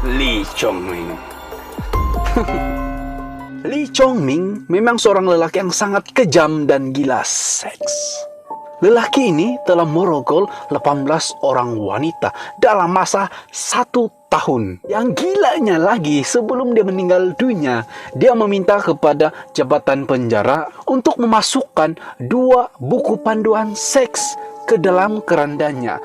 Lee Chongming. Lee Chongming memang seorang lelaki yang sangat kejam dan gila seks. Lelaki ini telah merogol 18 orang wanita dalam masa 1 tahun. Yang gilanya lagi, sebelum dia meninggal dunia, dia meminta kepada jabatan penjara untuk memasukkan 2 buku panduan seks ke dalam kerandanya.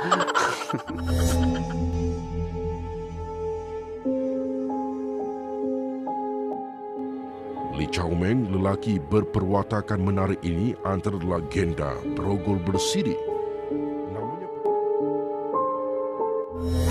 Lee Chongming, lelaki berperwatakan menarik ini antara legenda berogol bersiri. Namanya...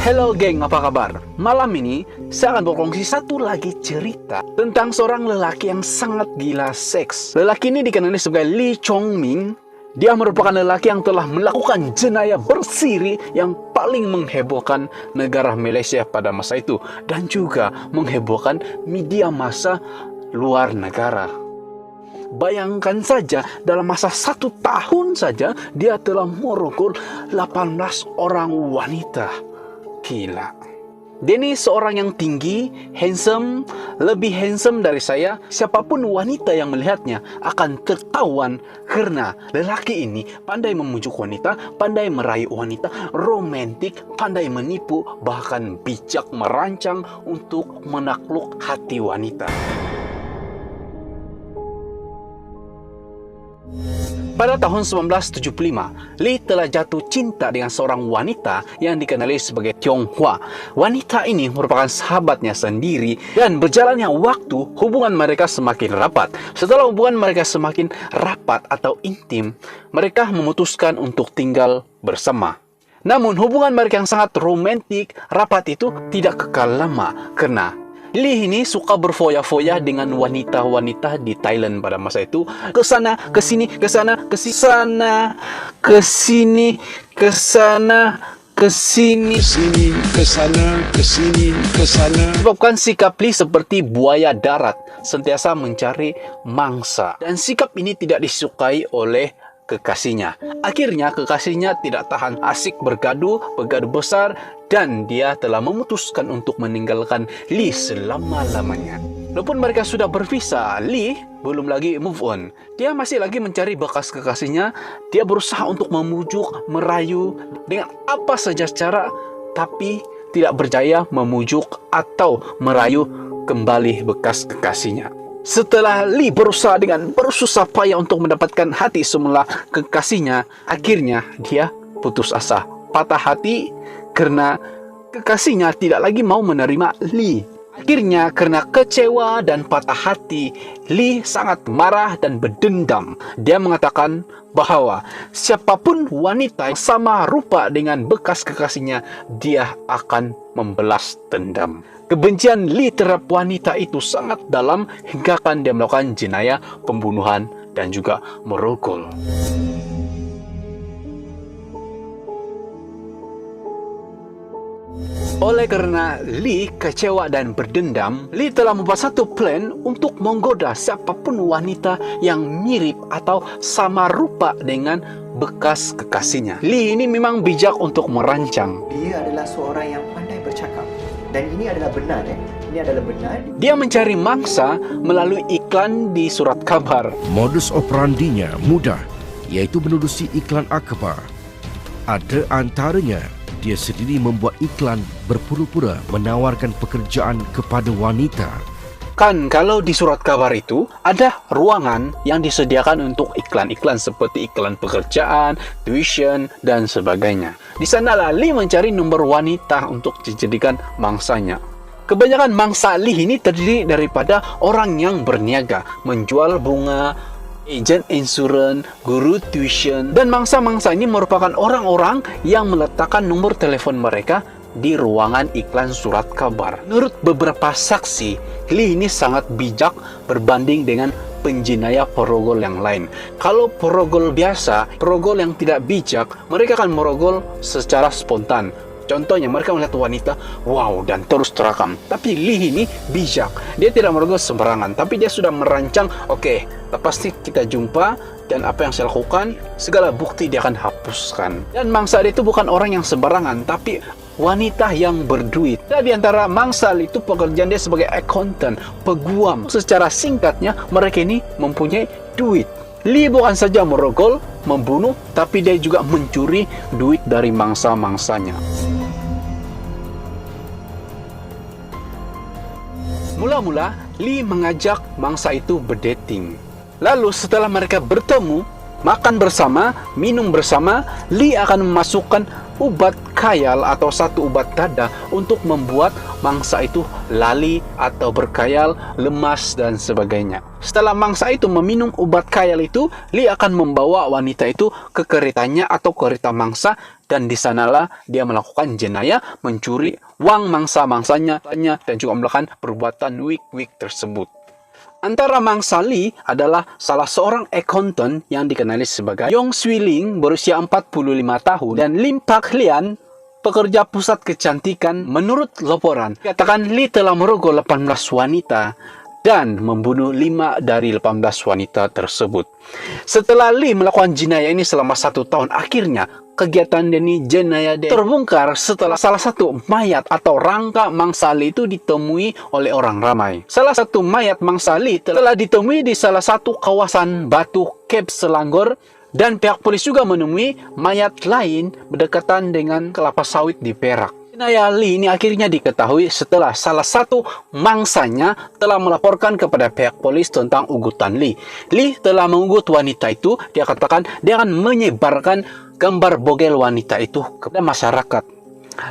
Hello geng, apa kabar? Malam ini saya akan berkongsi satu lagi cerita tentang seorang lelaki yang sangat gila seks. Lelaki ini dikenali sebagai Lee Chongming. Dia merupakan lelaki yang telah melakukan jenayah bersiri yang paling menghebohkan negara Malaysia pada masa itu, dan juga menghebohkan media massa luar negara. Bayangkan saja, dalam masa 1 tahun saja dia telah merogol 18 orang wanita. Gila. Dia ini seorang yang tinggi, handsome, lebih handsome dari saya. Siapapun wanita yang melihatnya akan tertawan, karena lelaki ini pandai memujuk wanita, pandai merayu wanita, romantik, pandai menipu, bahkan bijak merancang untuk menakluk hati wanita. Pada tahun 1975, Lee telah jatuh cinta dengan seorang wanita yang dikenali sebagai Tiong Hua. Wanita ini merupakan sahabatnya sendiri, dan berjalannya waktu, hubungan mereka semakin rapat. Setelah hubungan mereka semakin rapat atau intim, mereka memutuskan untuk tinggal bersama. Namun hubungan mereka yang sangat romantik, rapat itu tidak kekal lama, karena Lee ini suka berfoya-foya dengan wanita-wanita di Thailand pada masa itu. Kesana, kesini, kesana, kesana, kesini, kesana, kesini, kesini, kesana, kesini, kesana. Sebabkan sikap Lee seperti buaya darat, sentiasa mencari mangsa. Dan sikap ini tidak disukai oleh kekasihnya. Akhirnya kekasihnya tidak tahan asik bergaduh besar, dan dia telah memutuskan untuk meninggalkan Lee selama-lamanya. Walaupun mereka sudah berpisah, Lee belum lagi move on. Dia masih lagi mencari bekas kekasihnya. Dia berusaha untuk memujuk, merayu dengan apa saja cara, tapi tidak berjaya memujuk atau merayu kembali bekas kekasihnya. Setelah Lee berusaha dengan bersusah payah untuk mendapatkan hati semula kekasihnya, akhirnya dia putus asa, patah hati, karena kekasihnya tidak lagi mau menerima Lee. Akhirnya karena kecewa dan patah hati, Lee sangat marah dan berdendam. Dia mengatakan bahwa siapapun wanita yang sama rupa dengan bekas kekasihnya, dia akan membalas dendam. Kebencian Lee terhadap wanita itu sangat dalam, hingga kan dia melakukan jenayah pembunuhan dan juga merogol. Oleh karena Lee kecewa dan berdendam, Lee telah membuat satu plan untuk menggoda siapapun wanita yang mirip atau sama rupa dengan bekas kekasihnya. Lee ini memang bijak untuk merancang. Dia adalah seorang yang pandai bercakap. Dan ini adalah benar, Ini adalah benar. Dia mencari mangsa melalui iklan di surat kabar. Modus operandinya mudah, iaitu menerusi iklan akhbar. Ada antaranya, dia sendiri membuat iklan berpura-pura menawarkan pekerjaan kepada wanita. Kan kalau di surat kabar itu ada ruangan yang disediakan untuk iklan-iklan seperti iklan pekerjaan, tuition, dan sebagainya. Di sanalah Lee mencari nomor wanita untuk dijadikan mangsanya. Kebanyakan mangsa Lee ini terdiri daripada orang yang berniaga, menjual bunga, agen insurans, guru tuition, dan mangsa-mangsa ini merupakan orang-orang yang meletakkan nomor telepon mereka di ruangan iklan surat kabar. Menurut beberapa saksi, Lee ini sangat bijak berbanding dengan penjenayah perogol yang lain. Kalau perogol biasa, perogol yang tidak bijak, mereka akan merogol secara spontan. Contohnya, mereka melihat wanita, wow, dan terus terakam. Tapi Lee ini bijak. Dia tidak merogol sembarangan, tapi dia sudah merancang, oke, pasti kita jumpa, dan apa yang saya lakukan, segala bukti dia akan hapuskan. Dan mangsa Li itu bukan orang yang sembarangan, tapi wanita yang berduit. Dan di antara mangsa Li itu pekerjaan dia sebagai accountant, peguam. Secara singkatnya, mereka ini mempunyai duit. Li bukan saja merogol, membunuh, tapi dia juga mencuri duit dari mangsa-mangsanya. Mula-mula, Li mengajak mangsa itu berdating. Lalu setelah mereka bertemu, makan bersama, minum bersama, Li akan memasukkan ubat khayal atau satu ubat dada untuk membuat mangsa itu lali atau berkhayal, lemas dan sebagainya. Setelah mangsa itu meminum ubat khayal itu, Li akan membawa wanita itu ke keretanya atau kereta mangsa, dan di sanalah dia melakukan jenayah, mencuri uang mangsa-mangsanya dan juga melakukan perbuatan wik-wik tersebut. Antara mangsa Li adalah salah seorang accountant yang dikenali sebagai Yong Swee Ling berusia 45 tahun dan Lim Pak Lian, pekerja pusat kecantikan. Menurut laporan, katakan Li telah merogoh 18 wanita dan membunuh 5 dari 18 wanita tersebut. Setelah Li melakukan jenayah ini selama 1 tahun, akhirnya kegiatan ini jenayah terbongkar setelah salah satu mayat atau rangka mangsa Li itu ditemui oleh orang ramai. Salah satu mayat mangsa Li telah ditemui di salah satu kawasan Batu Cape Selangor, dan pihak polis juga menemui mayat lain berdekatan dengan kelapa sawit di Perak. Jenayah Li ini akhirnya diketahui setelah salah satu mangsanya telah melaporkan kepada pihak polis tentang ugutan Li. Li telah mengugut wanita itu. Dia katakan dia akan menyebarkan gambar bogel wanita itu kepada masyarakat.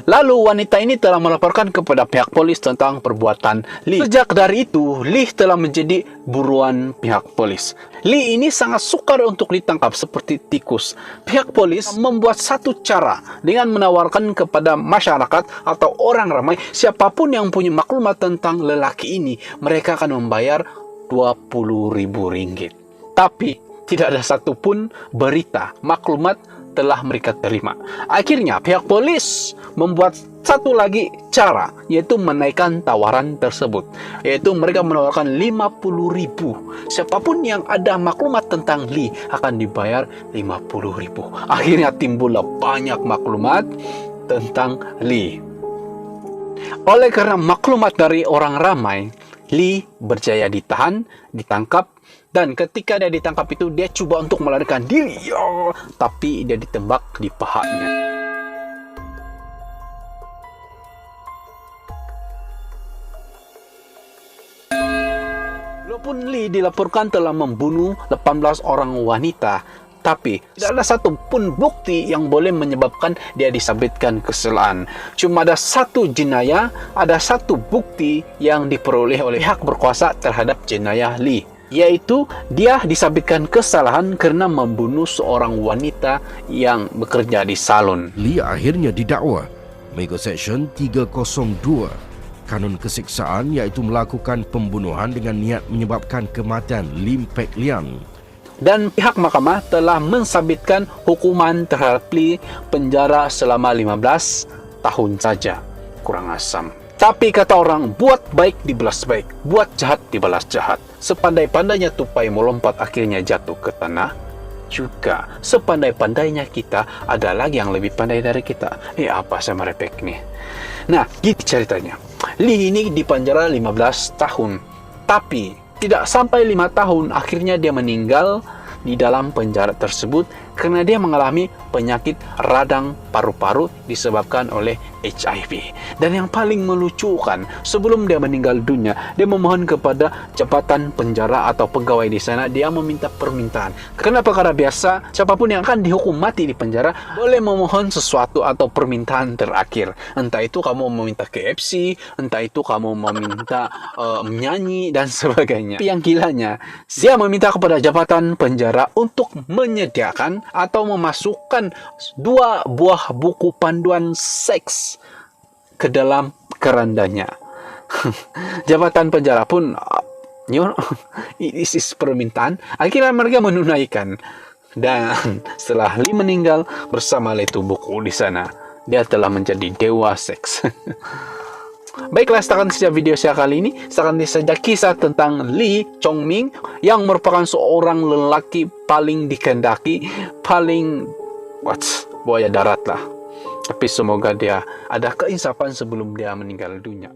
Lalu wanita ini telah melaporkan kepada pihak polis tentang perbuatan Li. Sejak dari itu, Li telah menjadi buruan pihak polis. Li ini sangat sukar untuk ditangkap seperti tikus. Pihak polis membuat satu cara dengan menawarkan kepada masyarakat atau orang ramai, siapapun yang punya maklumat tentang lelaki ini, mereka akan membayar 20.000 ringgit. Tapi tidak ada satupun berita, maklumat telah mereka terima. Akhirnya pihak polis membuat satu lagi cara, yaitu menaikkan tawaran tersebut, yaitu mereka menawarkan 50.000. Siapapun yang ada maklumat tentang Li akan dibayar 50.000. Akhirnya timbullah banyak maklumat tentang Li. Oleh karena maklumat dari orang ramai, Li berjaya ditahan, ditangkap, dan ketika dia ditangkap itu, dia coba untuk melarikan diri, tapi dia ditembak di pahanya. Walaupun Li dilaporkan telah membunuh 18 orang wanita, tapi tidak ada satupun bukti yang boleh menyebabkan dia disabitkan kesalahan. Cuma ada satu jenayah, ada satu bukti yang diperoleh oleh pihak berkuasa terhadap jenayah Li, yaitu dia disabitkan kesalahan karena membunuh seorang wanita yang bekerja di salon. Li akhirnya didakwa mengikut Seksyen 302 Kanun Keseksaan, iaitu melakukan pembunuhan dengan niat menyebabkan kematian Lim Pek Lian. Dan pihak mahkamah telah mensabitkan hukuman terhadap Li penjara selama 15 tahun saja. Kurang asam. Tapi kata orang, buat baik dibalas baik, buat jahat dibalas jahat. Sepandai-pandainya tupai melompat akhirnya jatuh ke tanah. Juga sepandai-pandainya kita, ada lagi yang lebih pandai dari kita. Apa sama repek nih? Nah, gitu ceritanya. Li ini dipenjara 15 tahun. Tapi tidak sampai 5 tahun, akhirnya dia meninggal di dalam penjara tersebut karena dia mengalami penyakit radang paru-paru disebabkan oleh HIV. Dan yang paling melucukan, sebelum dia meninggal dunia, dia memohon kepada jabatan penjara atau pegawai di sana, dia meminta permintaan. Karena perkara biasa, siapapun yang akan dihukum mati di penjara boleh memohon sesuatu atau permintaan terakhir. Entah itu kamu meminta KFC, entah itu kamu meminta menyanyi dan sebagainya. Tapi yang gilanya, dia meminta kepada jabatan penjara untuk menyediakan atau memasukkan 2 buah buku panduan seks ke dalam kerandanya. Jabatan penjara pun isi permintaan. Akhirnya mereka menunaikan. Dan setelah Li meninggal bersama itu buku di sana, dia telah menjadi dewa seks. Baiklah, setakat saja video saya kali ini. Setakat saja kisah tentang Lee Chong-ming yang merupakan seorang lelaki paling dikehendaki, paling buaya darat lah. Tapi semoga dia ada keinsafan sebelum dia meninggal dunia.